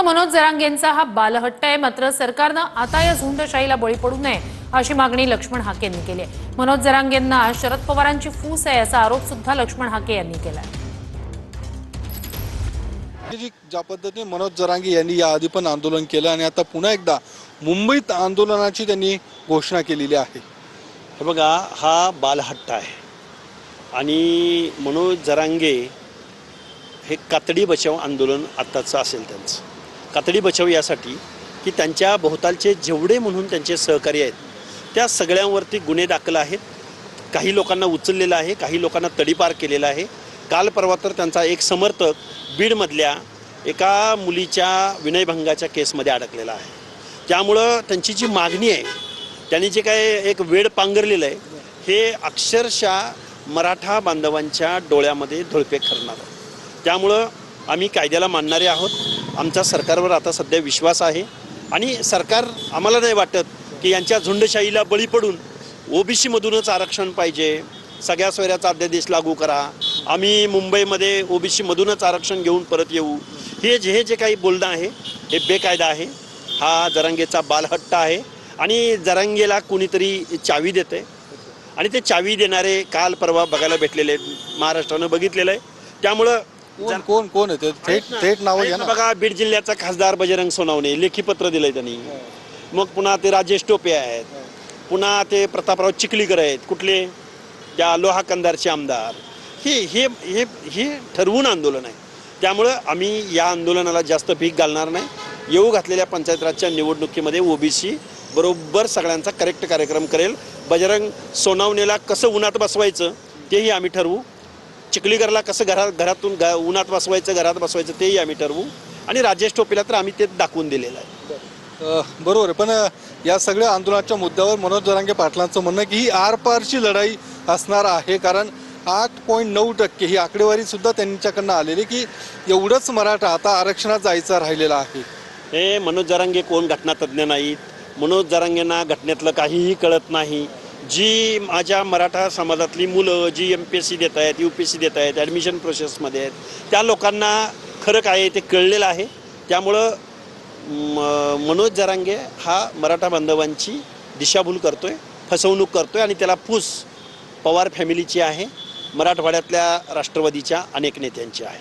मनोज जरांगेंचा हा बालहट्ट आहे, मात्र सरकारनं आता या झुंडशाहीला बळी पडू नये अशी मागणी लक्ष्मण हाके यांनी केली आहे। मनोज जरांगेंना शरद पवारांची फूस आहे असा आरोप सुद्धा लक्ष्मण हाके यांनी केला आहे। ज्या पद्धतीने मनोज जरांगे यांनी याआधी पण आंदोलन केलं आणि आता पुन्हा एकदा मुंबईत आंदोलनाची त्यांनी घोषणा केलेली आहे। हे बघा, हा बालहट्ट आहे आणि मनोज जरांगे हे कातडी बचाव आंदोलन आत्ताचं असेल त्यांचं। कातडी बचाव यासाठी की त्यांच्या भोवतालचे जेवढे म्हणून त्यांचे सहकारी आहेत त्या सगळ्यांवरती गुन्हे दाखल आहेत। काही लोकांना उचललेलं आहे, काही लोकांना तडीपार केलेला आहे। काल परवा तर त्यांचा एक समर्थक बीडमधल्या एका मुलीच्या विनयभंगाच्या केसमध्ये अडकलेला आहे। त्यामुळं त्यांची जी मागणी आहे, त्यांनी जे काय एक वेड पांघरलेलं आहे, हे अक्षरशः मराठा बांधवांच्या डोळ्यामध्ये धुळपे करणार आहे। त्यामुळं आम्ही कायद्याला मानणारे आहोत। आमचा सरकारवर आता सध्या विश्वास आहे आणि सरकार आम्हाला नाही वाटत की यांच्या झुंडशाहीला बळी पडून ओबीसीमधूनच आरक्षण पाहिजे, सगळ्या सोयऱ्याचा अध्यादेश लागू करा, आम्ही मुंबईमध्ये ओबीसीमधूनच आरक्षण घेऊन परत येऊ, हे जे काही बोलणं आहे हे बेकायदा आहे। हा जरांगेचा बालहट्ट आहे आणि जरांगेला कुणीतरी चावी देते आणि ते चावी देणारे काल परवा बघायला भेटलेले महाराष्ट्रानं बघितलेलं आहे। त्यामुळं कोण कोण आहे थेट नाव घ्या ना। बघा, बीड जिल्ह्याचा खासदार बजरंग सोनवणे लेखी पत्र दिलंय त्यांनी। मग पुन्हा ते राजेश टोपे आहेत, पुन्हा ते प्रतापराव चिखलीकर आहेत, कुठले त्या लोहा कंदारचे आमदार। हे हे हे हे ठरवून आंदोलन आहे। त्यामुळं आम्ही या आंदोलनाला जास्त भीक घालणार नाही। येऊ घातलेल्या पंचायत राजच्या निवडणुकीमध्ये ओबीसी बरोबर सगळ्यांचा करेक्ट कार्यक्रम करेल। बजरंग सोनवणेला कसं उन्हात बसवायचं तेही आम्ही ठरवू, चिखलीकरला कसं घरातून उन्हात बसवायचं, घरात बसवायचं तेही आम्ही ठरवू आणि राजेश टोपेला तर आम्ही ते दाखवून दिलेलं आहे। बरोबर आहे, पण या सगळ्या आंदोलनाच्या मुद्द्यावर मनोज जरांगे पाटलांचं म्हणणं की ही आरपारची लढाई असणार आहे, कारण 8.9% ही आकडेवारी सुद्धा त्यांच्याकडनं आलेली की एवढंच मराठा आता आरक्षणात जायचा राहिलेला आहे। हे मनोज जरांगे कोण घटनातज्ञ नाहीत। मनोज जरांगेंना घटनेतलं काहीही कळत नाही। जी माझ्या मराठा समाजातली मुलं जी MPSC देत आहेत, UPSC देत आहेत, ॲडमिशन प्रोसेसमध्ये आहेत, त्या लोकांना खरं काय आहे ते कळलेलं आहे। त्यामुळं मनोज जरांगे हा मराठा बांधवांची दिशाभूल करतोय, फसवणूक करतोय आणि त्याला फूस पवार फॅमिलीची आहे, मराठवाड्यातल्या राष्ट्रवादीच्या अनेक नेत्यांची आहे।